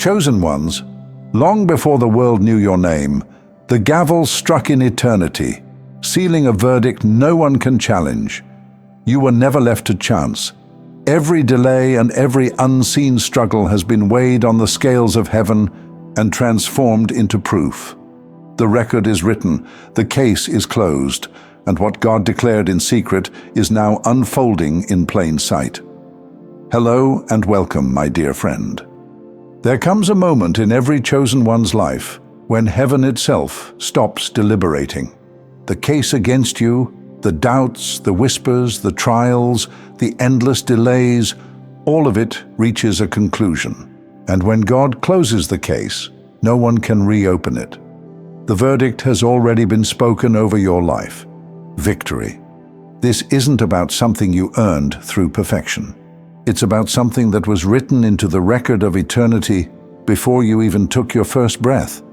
Chosen ones, long before the world knew your name, the gavel struck in eternity, sealing a verdict no one can challenge. You were never left to chance. Every delay and every unseen struggle has been weighed on the scales of heaven and transformed into proof. The record is written, the case is closed, and what God declared in secret is now unfolding in plain sight. Hello and welcome, my dear friend. There comes a moment in every chosen one's life when heaven itself stops deliberating. The case against you, the doubts, the whispers, the trials, the endless delays, all of it reaches a conclusion. And when God closes the case, no one can reopen it. The verdict has already been spoken over your life. Victory. This isn't about something you earned through perfection. It's about something that was written into the record of eternity before you even took your first breath.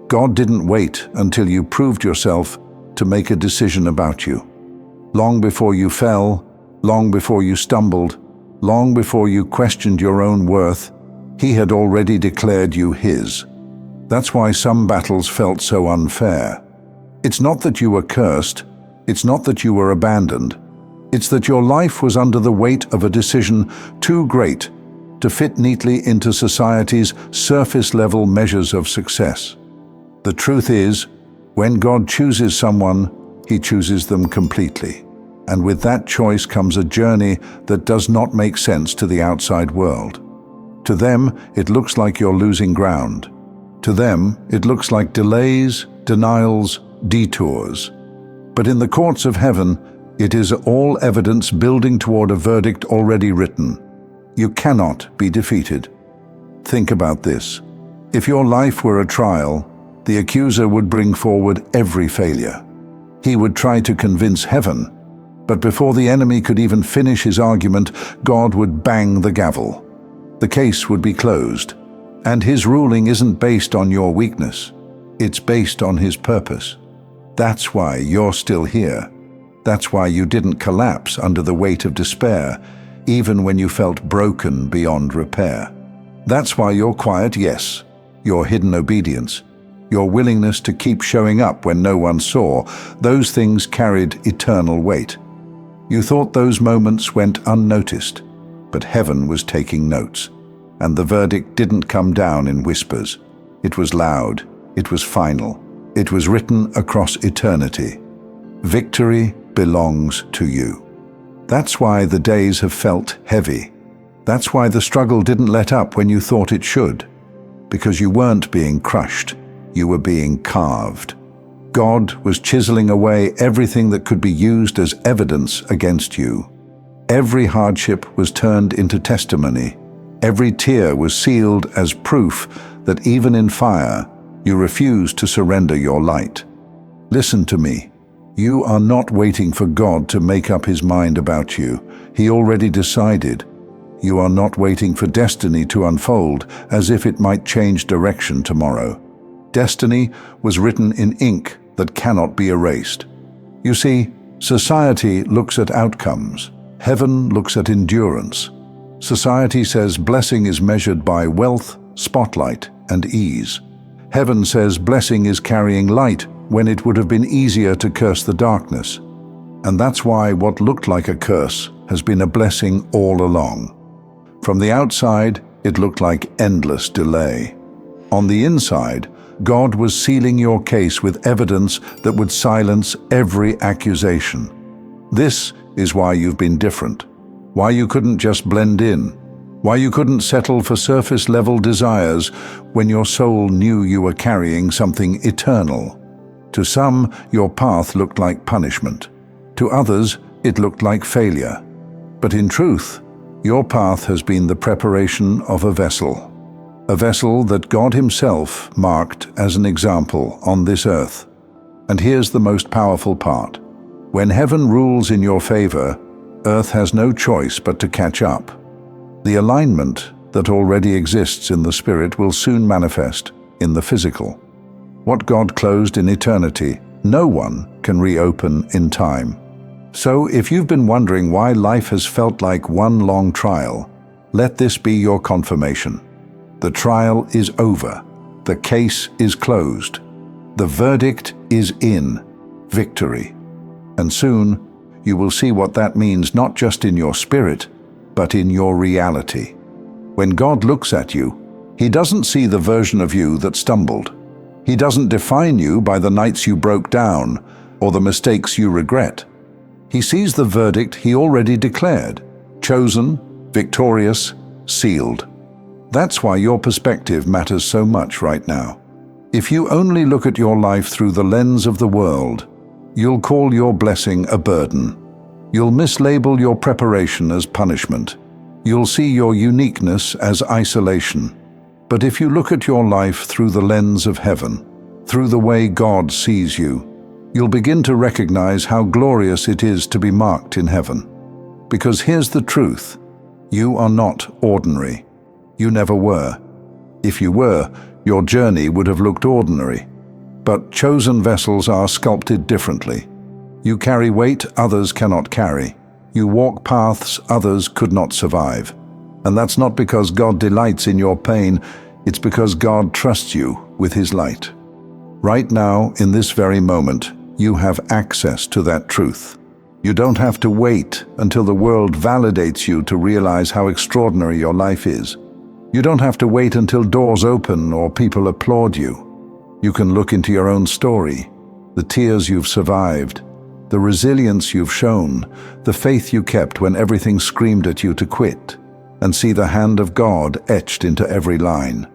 God didn't wait until you proved yourself to make a decision about you. Long before you fell, long before you stumbled, long before you questioned your own worth, He had already declared you His. That's why some battles felt so unfair. It's not that you were cursed, it's not that you were abandoned, it's that your life was under the weight of a decision too great to fit neatly into society's surface-level measures of success. The truth is, when God chooses someone, He chooses them completely. And with that choice comes a journey that does not make sense to the outside world. To them, it looks like you're losing ground. To them, it looks like delays, denials, detours. But in the courts of heaven, it is all evidence building toward a verdict already written. You cannot be defeated. Think about this. If your life were a trial, the accuser would bring forward every failure. He would try to convince heaven, but before the enemy could even finish his argument, God would bang the gavel. The case would be closed, and His ruling isn't based on your weakness. It's based on His purpose. That's why you're still here. That's why you didn't collapse under the weight of despair, even when you felt broken beyond repair. That's why your quiet yes, your hidden obedience, your willingness to keep showing up when no one saw, those things carried eternal weight. You thought those moments went unnoticed, but heaven was taking notes, and the verdict didn't come down in whispers. It was loud, it was final, it was written across eternity. Victory belongs to you. That's why the days have felt heavy. That's why the struggle didn't let up when you thought it should. Because you weren't being crushed, you were being carved. God was chiseling away everything that could be used as evidence against you. Every hardship was turned into testimony. Every tear was sealed as proof that even in fire, you refused to surrender your light. Listen to me. You are not waiting for God to make up His mind about you. He already decided. You are not waiting for destiny to unfold as if it might change direction tomorrow. Destiny was written in ink that cannot be erased. You see, society looks at outcomes. Heaven looks at endurance. Society says blessing is measured by wealth, spotlight, and ease. Heaven says blessing is carrying light when it would have been easier to curse the darkness. And that's why what looked like a curse has been a blessing all along. From the outside, it looked like endless delay. On the inside, God was sealing your case with evidence that would silence every accusation. This is why you've been different, why you couldn't just blend in, why you couldn't settle for surface-level desires when your soul knew you were carrying something eternal. To some, your path looked like punishment. To others, it looked like failure. But in truth, your path has been the preparation of a vessel that God Himself marked as an example on this earth. And here's the most powerful part. When heaven rules in your favor, earth has no choice but to catch up. The alignment that already exists in the spirit will soon manifest in the physical. What God closed in eternity, no one can reopen in time. So if you've been wondering why life has felt like one long trial, let this be your confirmation. The trial is over. The case is closed. The verdict is in victory. And soon, you will see what that means not just in your spirit, but in your reality. When God looks at you, He doesn't see the version of you that stumbled. He doesn't define you by the nights you broke down or the mistakes you regret. He sees the verdict He already declared: chosen, victorious, sealed. That's why your perspective matters so much right now. If you only look at your life through the lens of the world, you'll call your blessing a burden. You'll mislabel your preparation as punishment. You'll see your uniqueness as isolation. But if you look at your life through the lens of heaven, through the way God sees you, you'll begin to recognize how glorious it is to be marked in heaven. Because here's the truth: you are not ordinary. You never were. If you were, your journey would have looked ordinary. But chosen vessels are sculpted differently. You carry weight others cannot carry. You walk paths others could not survive. And that's not because God delights in your pain, it's because God trusts you with His light. Right now, in this very moment, you have access to that truth. You don't have to wait until the world validates you to realize how extraordinary your life is. You don't have to wait until doors open or people applaud you. You can look into your own story, the tears you've survived, the resilience you've shown, the faith you kept when everything screamed at you to quit, and see the hand of God etched into every line.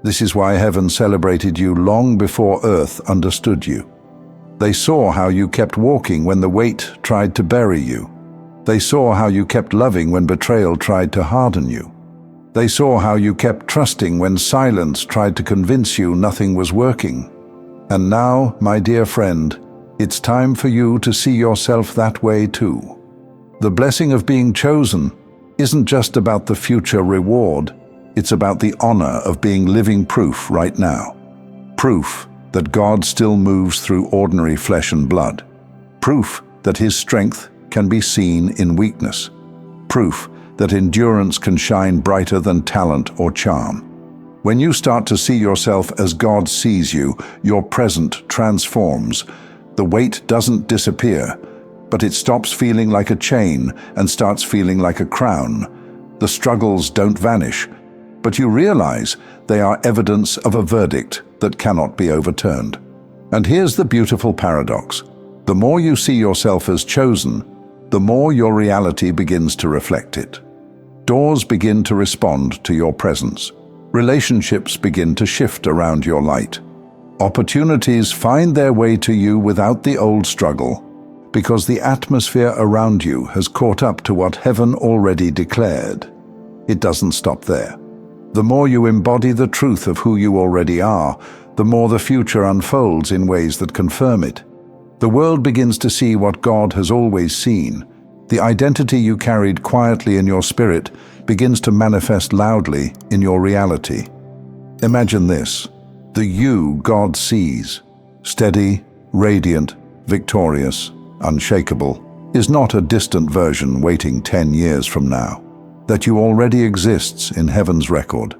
This is why heaven celebrated you long before earth understood you. They saw how you kept walking when the weight tried to bury you. They saw how you kept loving when betrayal tried to harden you. They saw how you kept trusting when silence tried to convince you nothing was working. And now, my dear friend, it's time for you to see yourself that way too. The blessing of being chosen isn't just about the future reward, it's about the honor of being living proof right now. Proof that God still moves through ordinary flesh and blood. Proof that His strength can be seen in weakness. Proof that endurance can shine brighter than talent or charm. When you start to see yourself as God sees you, your present transforms. The weight doesn't disappear, but it stops feeling like a chain and starts feeling like a crown. The struggles don't vanish, but you realize they are evidence of a verdict that cannot be overturned. And here's the beautiful paradox. The more you see yourself as chosen, the more your reality begins to reflect it. Doors begin to respond to your presence. Relationships begin to shift around your light. Opportunities find their way to you without the old struggle, because the atmosphere around you has caught up to what heaven already declared. It doesn't stop there. The more you embody the truth of who you already are, the more the future unfolds in ways that confirm it. The world begins to see what God has always seen. The identity you carried quietly in your spirit begins to manifest loudly in your reality. Imagine this: the you God sees, steady, radiant, victorious, unshakable, is not a distant version waiting 10 years from now. That you already exists in heaven's record.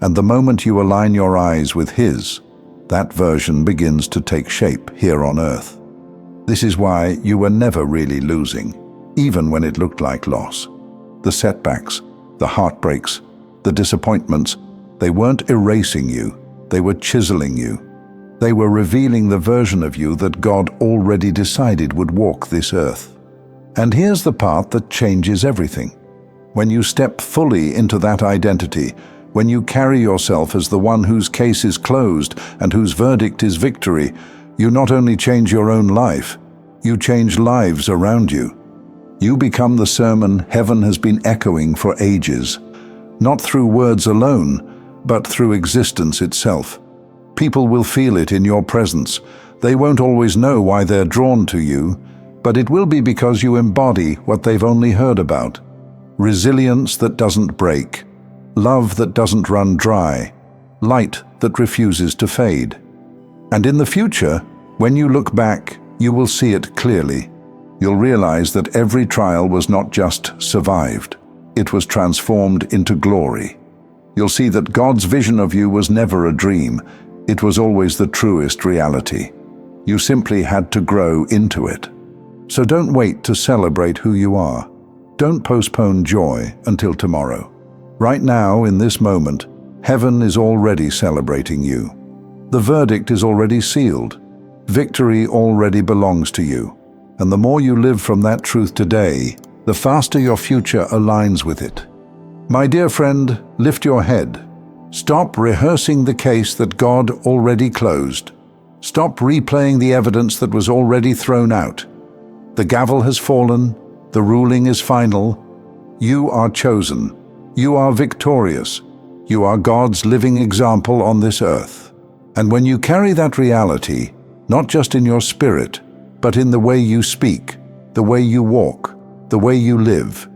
And the moment you align your eyes with His, that version begins to take shape here on earth. This is why you were never really losing, even when it looked like loss. The setbacks, the heartbreaks, the disappointments, they weren't erasing you, they were chiseling you. They were revealing the version of you that God already decided would walk this earth. And here's the part that changes everything. When you step fully into that identity, when you carry yourself as the one whose case is closed and whose verdict is victory, you not only change your own life, you change lives around you. You become the sermon heaven has been echoing for ages, not through words alone, but through existence itself. People will feel it in your presence. They won't always know why they're drawn to you, but it will be because you embody what they've only heard about. Resilience that doesn't break, love that doesn't run dry, light that refuses to fade. And in the future, when you look back, you will see it clearly. You'll realize that every trial was not just survived, it was transformed into glory. You'll see that God's vision of you was never a dream. It was always the truest reality. You simply had to grow into it. So don't wait to celebrate who you are. Don't postpone joy until tomorrow. Right now, in this moment, heaven is already celebrating you. The verdict is already sealed. Victory already belongs to you. And the more you live from that truth today, the faster your future aligns with it. My dear friend, lift your head. Stop rehearsing the case that God already closed. Stop replaying the evidence that was already thrown out. The gavel has fallen. The ruling is final. You are chosen. You are victorious. You are God's living example on this earth. And when you carry that reality, not just in your spirit, but in the way you speak, the way you walk, the way you live,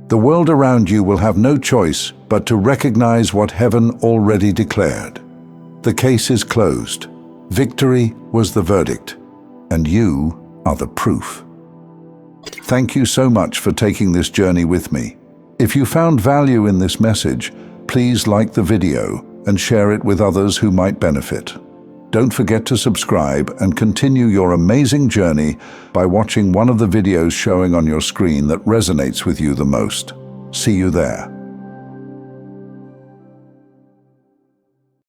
the world around you will have no choice but to recognize what heaven already declared. The case is closed. Victory was the verdict, and you are the proof. Thank you so much for taking this journey with me. If you found value in this message, please like the video and share it with others who might benefit. Don't forget to subscribe and continue your amazing journey by watching one of the videos showing on your screen that resonates with you the most. See you there.